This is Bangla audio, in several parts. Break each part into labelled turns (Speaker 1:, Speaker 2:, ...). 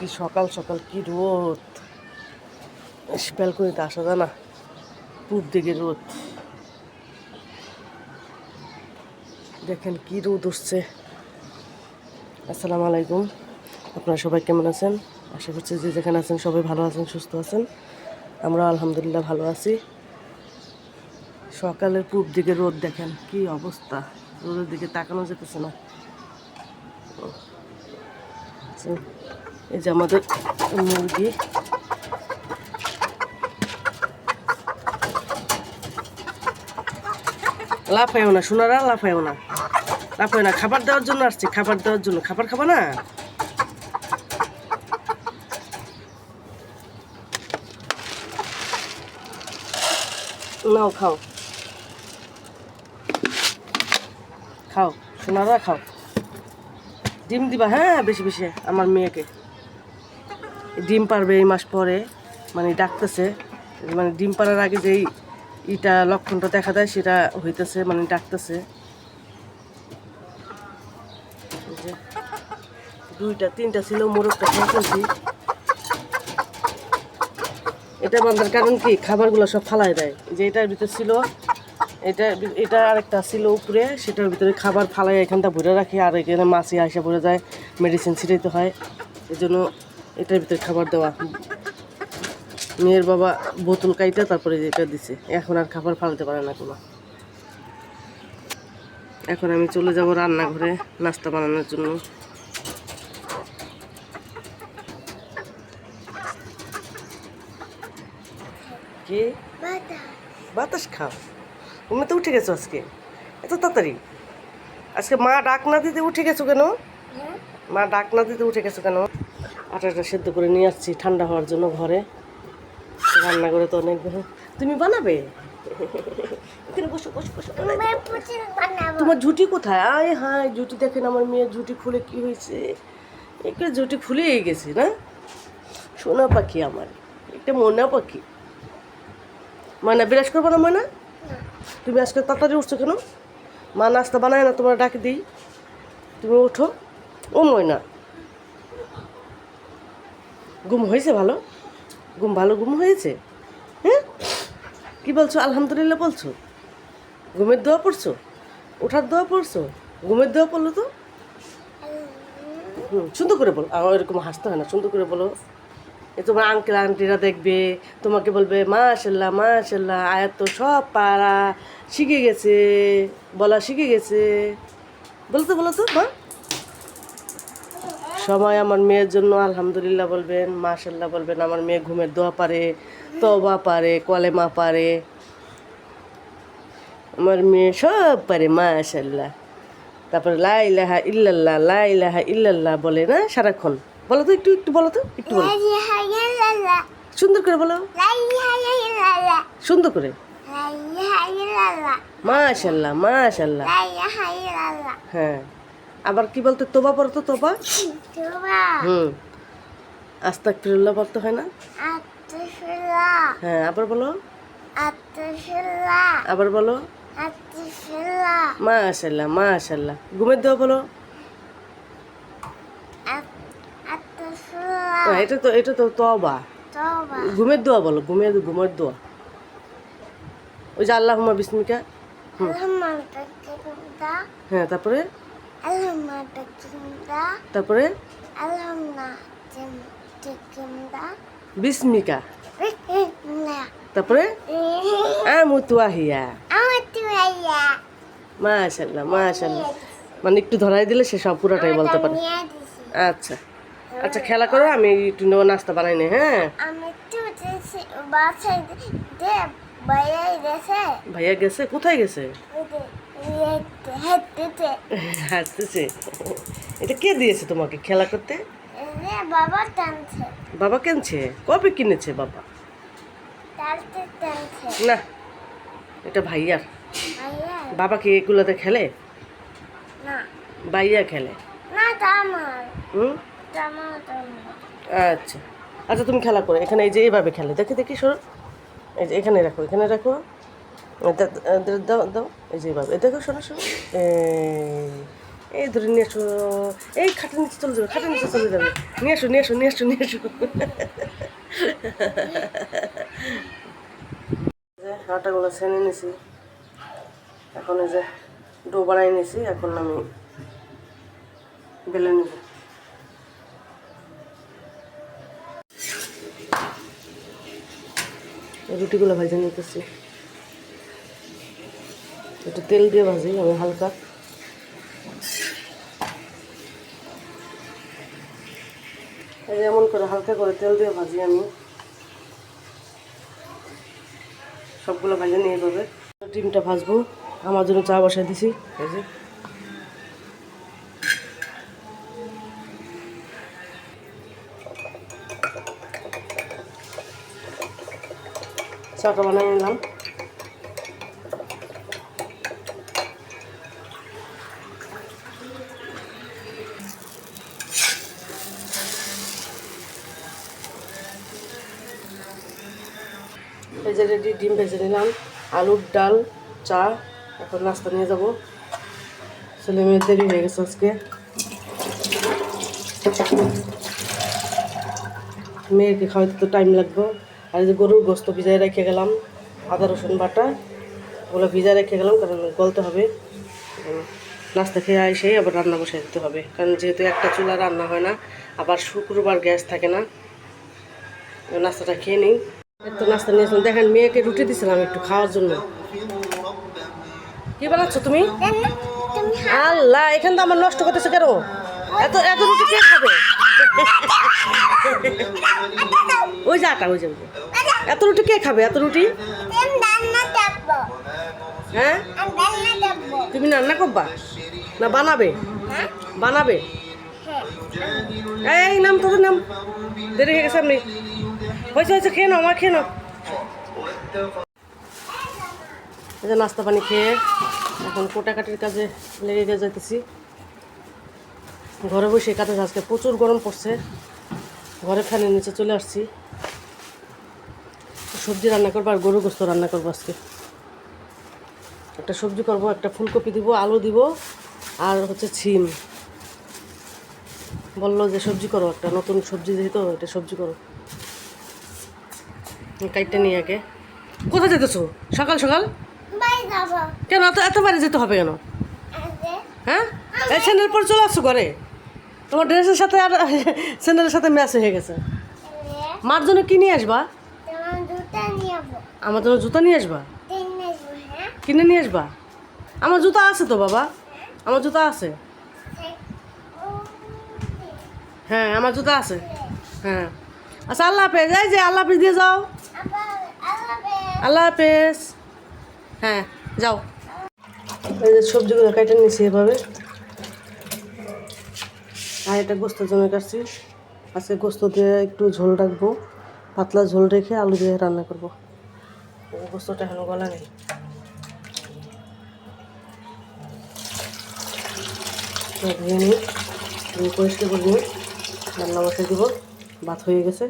Speaker 1: কি সকাল সকাল কি রোদ, ব্যালকনিতে আসা যায় না, পূব দিকে রোদ। দেখেন কি রোদ উঠছে। আসসালামু আলাইকুম, আপনারা সবাই কেমন আছেন? আশা করছি যে যেখানে আছেন সবাই ভালো আছেন, সুস্থ আছেন। আমরা আলহামদুলিল্লাহ ভালো আছি। সকালের পূব দিকে রোদ, দেখেন কি অবস্থা, রোদের দিকে তাকানো যেতেছে না। এই যে আমাদের মুরগি, লাফাইও না সোনারা, লাফাইও না, লাফাইও না। খাবার দেওয়ার জন্য আসছি, খাবার দেওয়ার জন্য। খাবার খাবা না? নাও খাও, খাও সোনারা, খাও। ডিম দিবা? হ্যাঁ, বেশি বেশি আমার মেয়েকে। ডিম পারবে এই মাস পরে, মানে ডাকতেছে, মানে ডিম পাড়ার আগে যেই ইটা লক্ষণটা দেখা দেয় সেটা হইতেছে, মানে ডাকতেছে। দুইটা তিনটা ছিল, মোরগটা খেয়েছি। এটা বান্ধার কারণ কি, খাবারগুলো সব ফালাই দেয়। যে এটার ভিতরে ছিল, এটা আরেকটা ছিল উপরে, সেটার ভিতরে খাবার ফালাই এখানটা ভরে রাখি, আর এখানে মাছি আসা ভরে যায়, মেডিসিন ছিটাইতে হয়। এই জন্য এটার ভিতরে খাবার দেওয়া। মেয়ের বাবা বোতল কাইটা তারপরে এটা দিছে, এখন আর খাবার ফালাতে পারে না কোনো। এখন আমি চলে যাব রান্নাঘরে নাস্তা বানানোর জন্য। কি বাতাস খাও? তুমি তো উঠে গেছো আজকে এত তাড়াতাড়ি? আজকে মা ডাক না দিতে উঠে গেছো কেন? মা ডাক না দিতে উঠে গেছো কেন? আটাটা সেদ্ধ করে নিয়ে আসছি ঠান্ডা হওয়ার জন্য ঘরে। রান্নাঘরে তো অনেক, তুমি বানাবে? এখানে বসো বসো বসো। তোমার ঝুটি কোথায়? আয় হায়, ঝুটি দেখেন, আমার মেয়ের ঝুটি খুলে কি হয়েছে, একটু ঝুটি খুলেই গেছে না? সোনা পাখি আমার, একটা ময়না পাখি। ময়না, বিরাজ করবো না ময়না? তুমি আজকে তাড়াতাড়ি উঠছো কেন? মা নাস্তা বানায় না, তোমার ডাকে দিই, তুমি ওঠো। ও ময়না, ঘুম হয়েছে ভালো? ঘুম হয়েছে? হ্যাঁ, কি বলছো? আলহামদুলিল্লাহ বলছো? ঘুমের দোয়া পড়ছো? ওঠার দোয়া পড়ছো? ঘুমের দোয়া পড়লো তো? সুন্দর করে বলো, আমার এরকম হাসতে হয় না, সুন্দর করে বলো। তোমার আঙ্কেল আন্টিরা দেখবে, তোমাকে বলবে মাশাল্লাহ মাশাল্লাহ, আয়াত তো সব পারা শিখে গেছে, বলা শিখে গেছে। বলো তো মা। সবাই আমার মেয়ের জন্য আলহামদুলিল্লাহ বলবেন, মাশাল্লাহ বলবেন। আমার মেয়ে ঘুমের দোয়া পারে, তওবা পারে, কলেমা পারে, আমার মেয়ে সব পারে মাশাল্লাহ। তারপরে লা ইলাহা ইল্লাল্লাহ, লা ইলাহা ইল্লাল্লাহ বলে না সারাক্ষণ। বলো তো, একটু একটু বলো তো, একটু বলো, সুন্দর করে বলো, সুন্দর করে। মাশাল্লাহ মাশাল্লাহ। হ্যাঁ, আবার কি বলতে, তোবা পড়ো তো, তোবা। আস্তাগফিরুল্লাহ বলতে হয় না? হ্যাঁ, আবার বলো, আবার বলো, মাশাল্লাহ মাশাল্লাহ। ঘুমের দোয়া বলো। এটা তো তওবা। ঘুমের দোয়া বলো, ঘুমের দোয়া। ওই যে আল্লাহুম্মা বিসমিকা। হ্যাঁ, তারপরে তারপরে বিসমিকা, তারপরে আমুতুয়াহিয়া। মাশাল্লাহ মাশাল্লাহ, মানে একটু ধরাই দিলে সে সব পুরাটাই বলতে পারে। আচ্ছা আচ্ছা, খেলা করো, আমি একটু নাস্তা বানাই নি। হ্যাঁ, ভাইয়া গেছে? কোথায় গেছে? হাঁটতেছে। এটা কে দিয়েছে তোমাকে খেলা করতে? বাবা কিনছে? কবে কিনেছে বাবা? না, এটা ভাইয়ার। বাবা কি এগুলোতে খেলে? ভাইয়া খেলে। আচ্ছা আচ্ছা, তুমি খেলা করো এখানে। এই যে এইভাবে খেলে, দেখি দেখি, সরো। এই যে এখানে রাখো, এখানে রাখো, দাও দাও। এই যে এইভাবে দেখো, শোনো শোনো, এই ধরে নিয়ে এসো, এই খাটের নিচে চলে যাবে, খাটের নিচে চলে যাবে, নিয়ে এসো নিয়ে এসো নিয়ে এসো নিয়ে এসো। আটাগুলো ছেনে নিছি, এখন এই যে ডো বানাই নিছি, এখন আমি বেলে নিব। রুটিগুলো ভাজে নিতেছি, একটু তেল দিয়ে ভাজি আমি হালকা। এমন করে হালকা করে তেল দিয়ে ভাজি আমি সবগুলো ভাজে নিয়ে যাবে। ডিমটা ভাজবো, আমার জন্য চা বসাই দিছি, এই যে চাটা বানিয়ে নিলাম। ভেজে রেডি, ডিম ভেজে নিলাম, আলুর ডাল, চা। এখন নাস্তা নিয়ে যাব, ছেলে মেয়ের দেরি হয়ে গেছে আজকে। মেয়েকে খাওয়াতে তো টাইম লাগবে। আর এই যে গরুর গোস্ত ভিজায় রেখে গেলাম, আদা রসুন বাটা ওগুলো ভিজায় রেখে গেলাম, কারণ গলতে হবে। নাস্তা খেয়ে এসেই আবার রান্না বসে দিতে হবে, কারণ যেহেতু একটা চুলা রান্না হয় না, আবার শুক্রবার গ্যাস থাকে না। নাস্তাটা খেয়ে নিই। তো নাস্তা নিয়েছিলাম, দেখেন মেয়েকে রুটি দিয়েছিলাম একটু খাওয়ার জন্য। কি বানাচ্ছ তুমি? আল্লাহ, এখানে তো আমার নষ্ট করতেছে কেন? এত এত রুটি কে খাবে? ওই যে আটা, ওই যে এত রুটি কে খাবে? এত রুটি হ্যাঁ তুমি রান্না করবা না বানাবে? বানাবে। এই নাম, তোদের নাম, দেরি হয়ে গেছে। আপনি হয়েছে হয়েছে, খেয়ে নাও, আমার খেয়ে নাও। এই যে নাস্তা পানি খেয়ে এখন কোটাকাটির কাজে লেগে যাইতেছি। ঘরে বসে কাটে, আজকে প্রচুর গরম পড়ছে, ঘরে ফ্যানের নিচে চলে আসছি। সবজি রান্না করবো আর গরু গোস্ত রান্না করবো আজকে। একটা সবজি করবো, একটা ফুলকপি দিব, আলু দিব, আর হচ্ছে ছিম। বললো যে সবজি করো, একটা নতুন সবজি যেহেতু এটা সবজি করো। কাইটটা নিয়ে আগে। কোথায় যেতেছো সকাল সকাল? কেন এত এত বাইরে যেতে হবে কেন? হ্যাঁ, এই স্যান্ডেল পরে চলে আসছো ঘরে? তোমার ড্রেসের সাথে আর স্যান্ডেলের সাথে ম্যাচ হয়ে গেছে। মার জন্য কি নিয়ে আসবা? আমার জন্য জুতা নিয়ে আসবা? কিনে নিয়ে আসবা? আমার জুতা আছে তো বাবা, আমার জুতা আছে। হ্যাঁ আমার জুতা আছে। হ্যাঁ আচ্ছা, আল্লাহ হাফেজ। এই যে আল্লাহ হাফেজ দিয়ে যাও। আল্লাহ হাফেজ। হ্যাঁ যাও। এই যে সবজিগুলো কেটে নিয়েছি এভাবে, আর এটা গোস্তের জন্য কাটছি। আজকে গোস্ত দিয়ে একটু ঝোল রাখবো, পাতলা ঝোল রেখে আলু দিয়ে রান্না করবো। গোস্তটা এখনো গলা নেই। ধুয়ে নিই, পরিষ্কার করে নিই, রান্না বসাই দিব। ভাত হয়ে গেছে,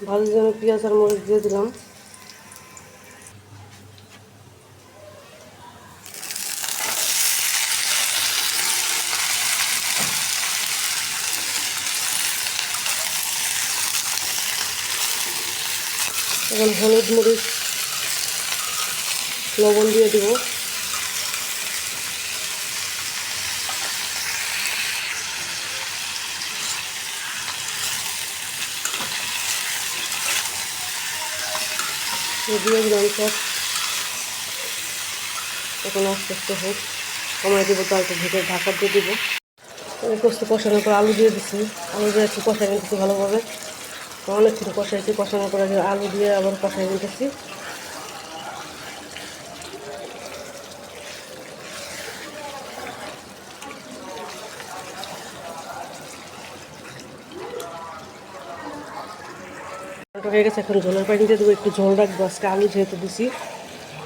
Speaker 1: ভাজির জন্য পেঁয়াজ আর মরিচ দিয়ে দিলাম। এখন হলুদ মরিচ লবণ দিয়ে দিব। দিয়ে দিলাম সব। এখন আস্তে আস্তে হোক, কমাই দেবো, তারপর ভেতরে ঢাকা দিয়ে দেবো। কষতে কষানোর পর আলু দিয়ে দিচ্ছি, আলু দিয়ে একটু কষাই নিতেছি ভালোভাবে। অনেকক্ষণ কষাইছি, কষানোর পর আলু দিয়ে আবার কষাই নিতেছি। হয়ে গেছে, এখন ঝোলের পানি দিয়ে দেবো, একটু ঝোল রাখবো। আজকে আলু যেহেতু দিছি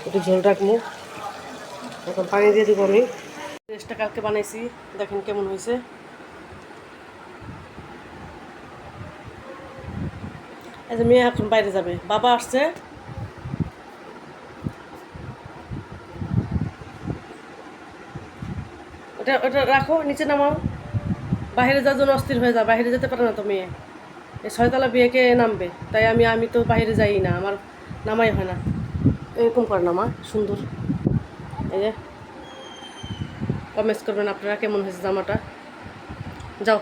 Speaker 1: একটু ঝোল রাখবো। এখন পানি দিয়ে দেবো আমি। রেসটা কালকে বানাইছি, দেখেন কেমন হয়েছে। এই যে মেয়ে এখন বাইরে যাবে, বাবা আসছে। এটা ওটা রাখো, নিচে নামাও। বাইরে যাওয়ার জন্য অস্থির হয়ে যা, বাইরে যেতে পারে না তো মেয়ে। এই 6 তলা বিয়েকে নামবে, তাই আমি তো বাইরে যাই না, আমার নামাই হয় না। এরকম করে নামা সুন্দর। এই যে কমেন্টস করবেন আপনারা কেমন হয়েছে জামাটা। যাও।